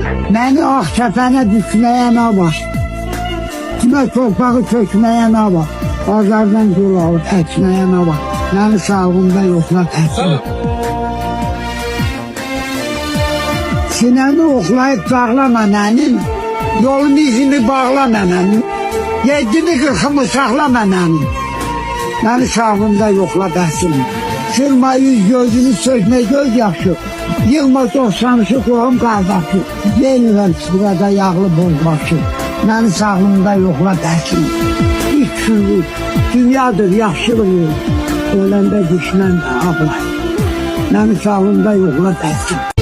Məni ağ kəfənə düşməyə nə var? Kimə torpağı tökməyə nə var? Bazardan gül alıb əkməyə nə var? Məni sağlığımda yoxlar əkmə. Sinəmi oxlayıb bağlama mənim, yolun izini bağlama mənim, yeddini qırxımı saxlama mənim. Məni sağlığımda yoxla bəsim. Sırma yüz gözünü sökmə göz yaxşı, yığma dostanışı qoğum qardaşı, yeniləm burada yağlı bozbaşı. Məni sağlığımda yoxla bəsim. İlk sürü, dünyadır yaxşılığı, öləndə düşmən ağlar. Məni sağlığımda yoxla bəsim.